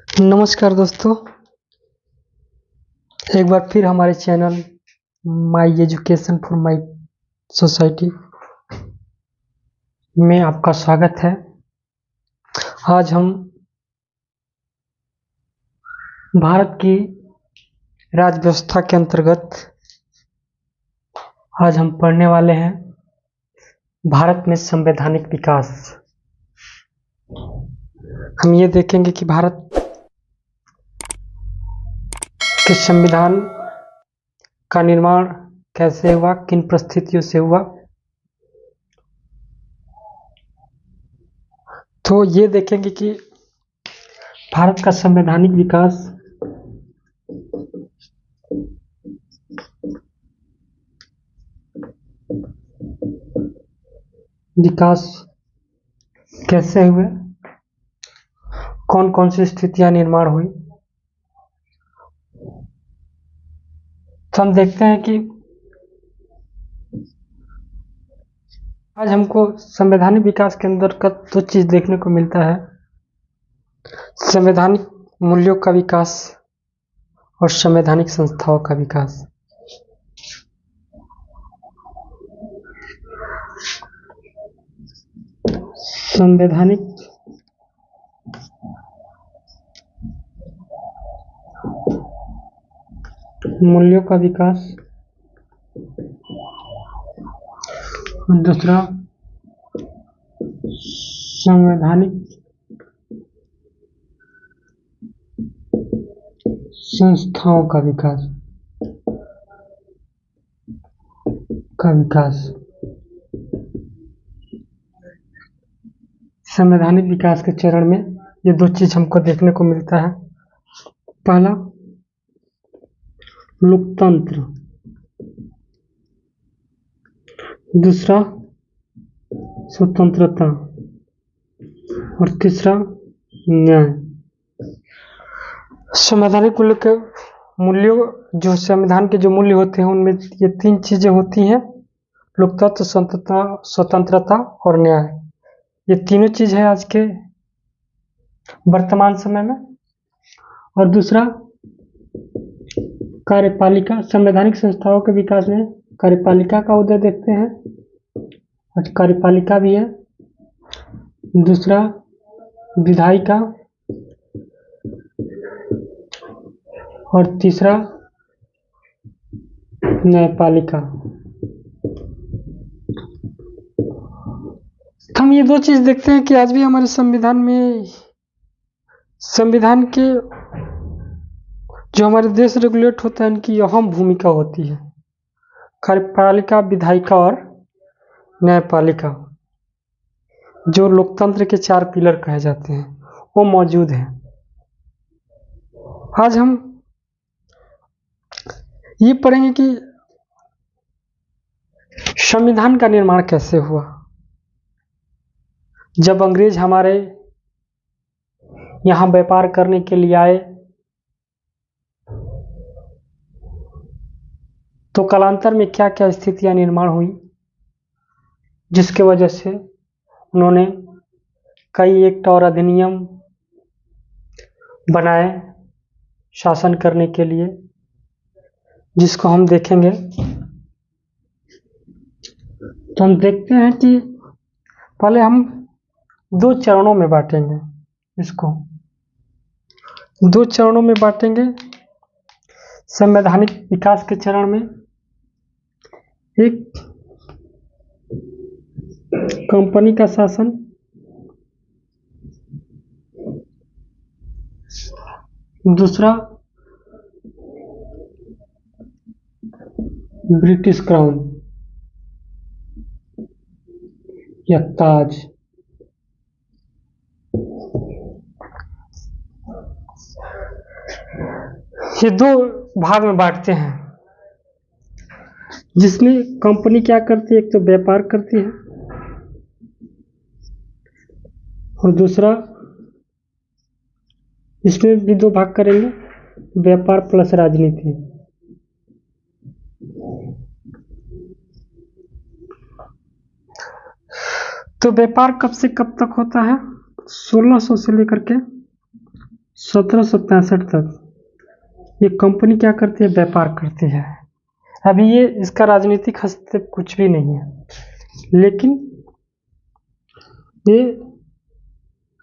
नमस्कार दोस्तों, एक बार फिर हमारे channel my education for my society में आपका स्वागत है। आज हम भारत की राज्य व्यवस्था के अंतर्गत आज हम पढ़ने वाले हैं भारत में संवैधानिक विकास। हम ये देखेंगे कि भारत के संविधान का निर्माण कैसे हुआ, किन परिस्थितियों से हुआ। तो ये देखेंगे कि भारत का संवैधानिक विकास कैसे हुए, कौन कौन सी स्थितियां निर्माण हुई। तो हम देखते हैं कि आज हमको संवैधानिक विकास के अंतर्गत दो चीज देखने को मिलता है: संवैधानिक मूल्यों का विकास और संवैधानिक संस्थाओं का विकास। संवैधानिक मूल्यों का विकास और दूसरा संवैधानिक संस्थाओं का विकास संवैधानिक विकास के चरण में ये दो चीज हमको देखने को मिलता है। पहला, लोकतंत्र, दूसरा स्वतंत्रता और तीसरा न्याय। संवैधानिक मूल्यों जो संविधान के जो मूल्य होते हैं उनमें ये तीन चीजें होती हैं: लोकतंत्र, स्वतंत्रता और न्याय। ये तीनों चीज है आज के वर्तमान समय में। और दूसरा, कार्यपालिका। संवैधानिक संस्थाओं के विकास में कार्यपालिका का उदय देखते हैं, और कार्यपालिका भी है। दूसरा, विधायिका और तीसरा, न्यायपालिका। हम ये दो चीज देखते हैं कि आज भी हमारे संविधान में, संविधान के जो हमारे देश रेगुलेट होता है, इनकी अहम भूमिका होती है। कार्यपालिका, विधायिका और न्यायपालिका, जो लोकतंत्र के चार पिलर कहे जाते हैं, वो मौजूद हैं। आज हम ये पढ़ेंगे कि संविधान का निर्माण कैसे हुआ। जब अंग्रेज हमारे यहाँ व्यापार करने के लिए आए तो कालांतर में क्या क्या स्थितियां निर्माण हुई, जिसके वजह से उन्होंने कई एक्ट और अधिनियम बनाए शासन करने के लिए, जिसको हम देखेंगे। तो हम देखते हैं कि पहले हम दो चरणों में बांटेंगे, इसको दो चरणों में बांटेंगे। संवैधानिक विकास के चरण में एक कंपनी का शासन, दूसरा ब्रिटिश क्राउन या ताज। ये दो भाग में बांटते हैं, जिसमें कंपनी क्या करती है, एक तो व्यापार करती है और दूसरा, इसमें भी दो भाग करेंगे, व्यापार प्लस राजनीति। तो व्यापार कब से कब तक होता है? 1600 से लेकर के 1765 तक ये कंपनी क्या करती है, व्यापार करती है। अभी ये इसका राजनीतिक हस्तक्षेप कुछ भी नहीं है, लेकिन ये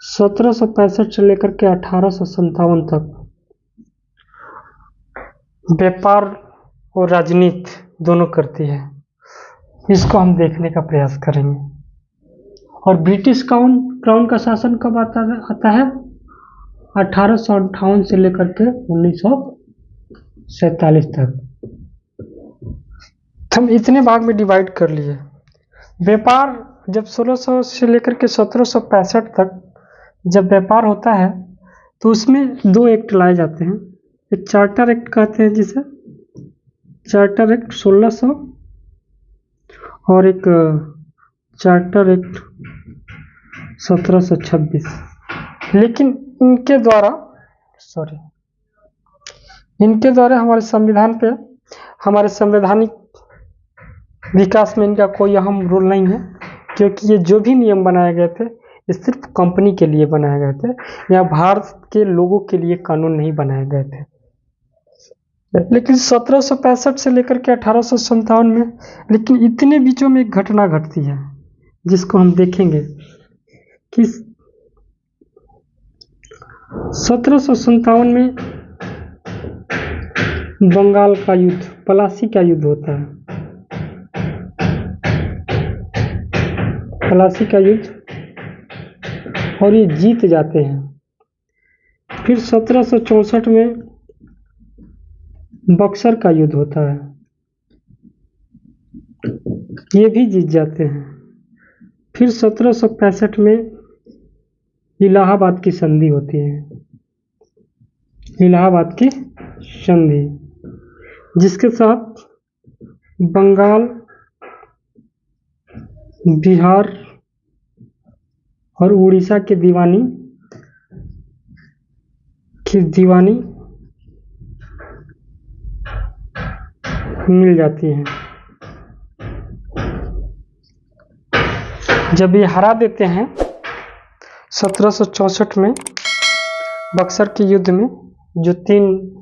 1765 से लेकर के 1857 तक व्यापार और राजनीति दोनों करती है। इसको हम देखने का प्रयास करेंगे। और ब्रिटिश क्राउन का शासन कब आता है 1858 से लेकर के 1947 तक। हम इतने भाग में डिवाइड कर लिए। व्यापार जब 1600 से लेकर के 1765 तक जब व्यापार होता है तो उसमें 2 एक्ट लाए जाते हैं। एक चार्टर एक्ट कहते हैं जिसे, चार्टर एक्ट 1600, और एक चार्टर एक्ट 1726। लेकिन इनके द्वारा हमारे संवैधानिक विकास में इनका कोई अहम रोल नहीं है, क्योंकि ये जो भी नियम बनाए गए थे ये सिर्फ कंपनी के लिए बनाए गए थे, या भारत के लोगों के लिए कानून नहीं बनाए गए थे। लेकिन 1765 से लेकर के 1857 में, लेकिन इतने बीचों में एक घटना घटती है जिसको हम देखेंगे कि 1757 में बंगाल का युद्ध, प्लासी का युद्ध होता है। प्लासी का युद्ध, और ये जीत जाते हैं। फिर 1764 में बक्सर का युद्ध होता है, ये भी जीत जाते हैं। फिर 1765 में इलाहाबाद की संधि होती है, इलाहाबाद की संधि, जिसके साथ बंगाल, बिहार और उड़ीसा के दीवानी मिल जाती हैं। जब ये हरा देते हैं 1764 में बक्सर के युद्ध में, जो 3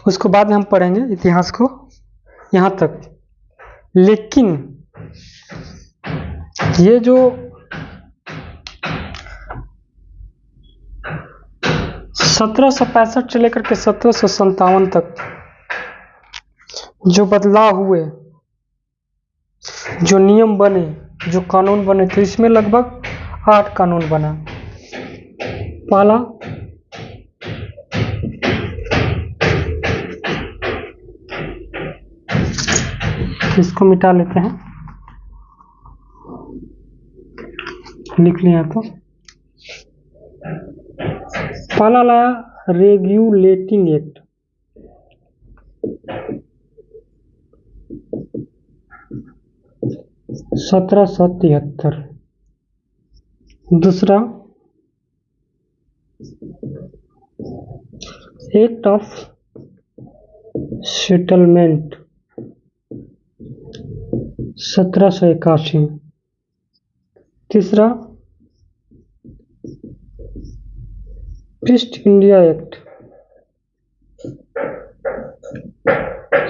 उसको बाद में हम पढ़ेंगे इतिहास को यहाँ तक। लेकिन ये जो 1765 से लेकर के 1757 तक जो बदलाव हुए, जो नियम बने, जो कानून बने, तो इसमें लगभग 8 कानून बना। पहला इसको मिटा लेते हैं, लिख लिया तो। पहला लाया रेगुलेटिंग एक्ट, सत्रह 1773। दूसरा एक्ट ऑफ सेटलमेंट 1781। तीसरा ईस्ट इंडिया एक्ट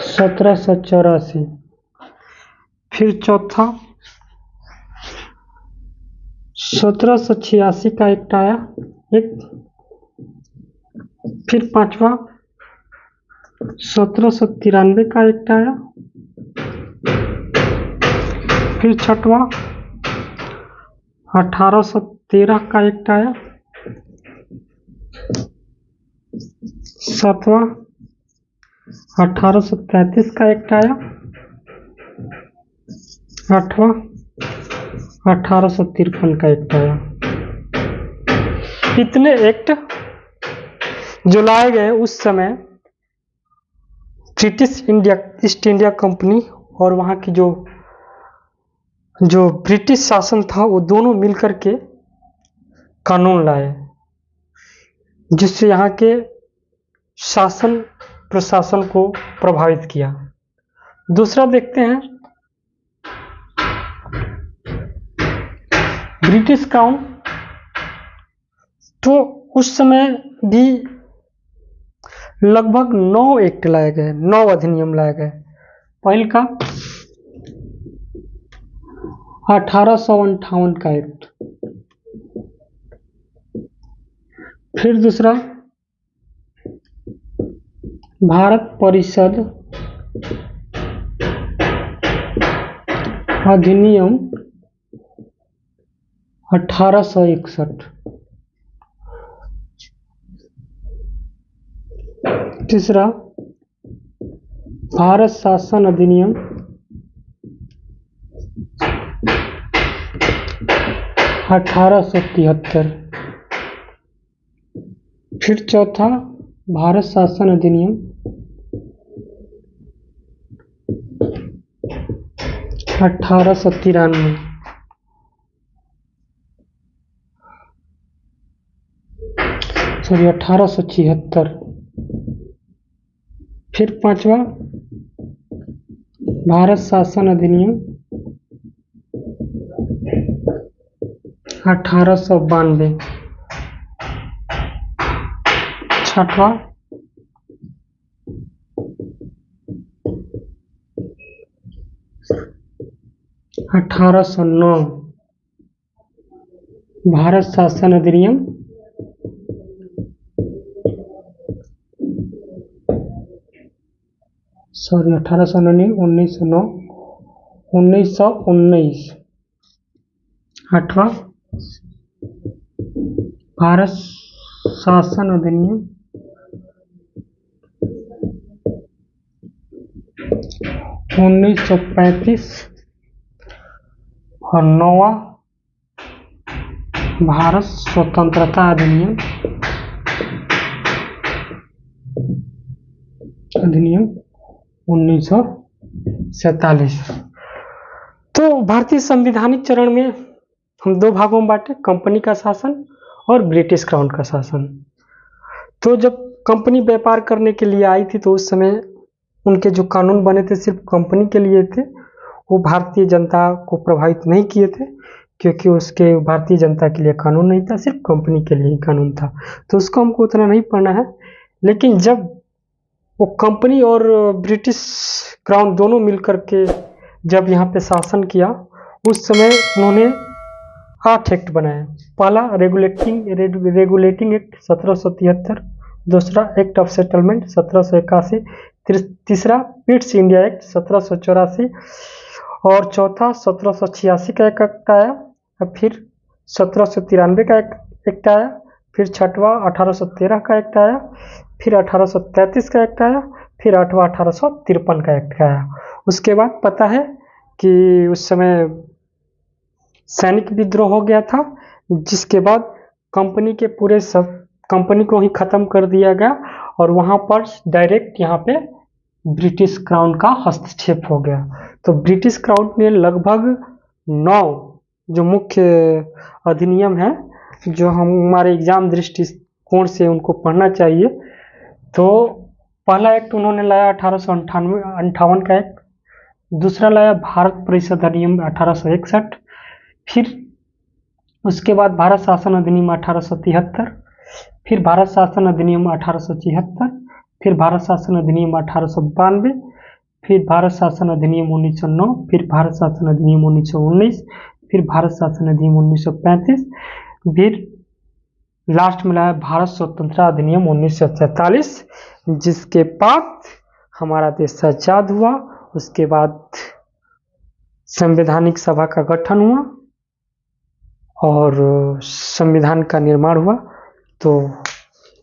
1784। फिर चौथा 1786 का एक्ट आया एक। फिर पांचवा 1793 का एक्ट आया। फिर छठवा 1813 का एक्ट आया। सातवां 1833 का एक्ट आया। आठवां 1853 का एक्ट आया। इतने एक्ट जो लाए गए उस समय British India east India company और वहाँ की जो ब्रिटिश शासन था वो दोनों मिलकर के कानून लाए, जिससे यहाँ के शासन प्रशासन को प्रभावित किया। दूसरा देखते हैं ब्रिटिश क्राउन, तो उस समय भी लगभग 9 एक्ट लाए गए, 9 अधिनियम लाए गए। पहले का 1858 का एक्ट, फिर दूसरा भारत परिषद अधिनियम 1861, तीसरा भारत शासन अधिनियम 1873, फिर चौथा भारत शासन अधिनियम 1893, सॉरी 1876, फिर पांचवा भारत शासन अधिनियम 1892, छठवा अठारह सौ 9 भारत शासन अधिनियम 1919, आठवां भारत शासन अधिनियम 1935 और नौवां भारत स्वतंत्रता अधिनियम 1947। तो भारतीय संवैधानिक चरण में हम 2 भागों में बांटे, कंपनी का शासन और ब्रिटिश क्राउन का शासन। तो जब कंपनी व्यापार करने के लिए आई थी तो उस समय उनके जो कानून बने थे सिर्फ कंपनी के लिए थे, वो भारतीय जनता को प्रभावित नहीं किए थे, क्योंकि उसके भारतीय जनता के लिए कानून नहीं था, सिर्फ कंपनी के लिए ही कानून था। तो उसको हमको उतना नहीं पढ़ना है। लेकिन जब वो कंपनी और ब्रिटिश क्राउन दोनों मिलकर के जब यहाँ पे शासन किया, उस समय उन्होंने 8 एक्ट बनाए। पहला रेगुलेटिंग एक्ट 1773, दूसरा एक्ट ऑफ सेटलमेंट 1781, तीसरा पिट्स इंडिया एक्ट 1784 और चौथा 1786 का एक एक्ट आया, और फिर 1793 का एक्ट आया, फिर छठवां 1813 का एक्ट आया, फिर 1833 का एक्ट आया, फिर आठवां 1853 का एक्ट आया। उसके बाद पता है कि उस समय सैनिक विद्रोह हो गया था, जिसके बाद कंपनी के पूरे सब कंपनी को ही ख़त्म कर दिया गया और वहाँ पर डायरेक्ट यहाँ पे ब्रिटिश क्राउन का हस्तक्षेप हो गया। तो ब्रिटिश क्राउन ने लगभग 9 जो मुख्य अधिनियम है, जो हमारे एग्जाम दृष्टिकोण से उनको पढ़ना चाहिए। तो पहला एक्ट उन्होंने लाया 1858 का एक्ट, दूसरा लाया भारत परिषद अधिनियम 1861, फिर उसके बाद भारत शासन अधिनियम 1873, फिर भारत शासन अधिनियम 1876, फिर भारत शासन अधिनियम 1892, फिर भारत शासन अधिनियम 1909, फिर भारत शासन अधिनियम 1919, फिर भारत शासन अधिनियम 1935, फिर लास्ट में लाया भारत स्वतंत्रता अधिनियम 1947, जिसके बाद हमारा देश आजाद हुआ। उसके बाद संवैधानिक सभा का गठन हुआ और संविधान का निर्माण हुआ। तो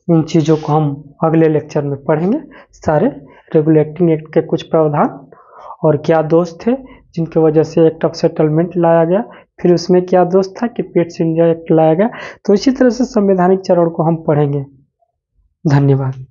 इन चीज़ों को हम अगले लेक्चर में पढ़ेंगे, सारे रेगुलेटिंग एक्ट के कुछ प्रावधान और क्या दोष थे जिनकी वजह से एक्ट ऑफ सेटलमेंट लाया गया, फिर उसमें क्या दोष था कि पिट्स इंडिया एक्ट लाया गया। तो इसी तरह से संवैधानिक चरण को हम पढ़ेंगे। धन्यवाद।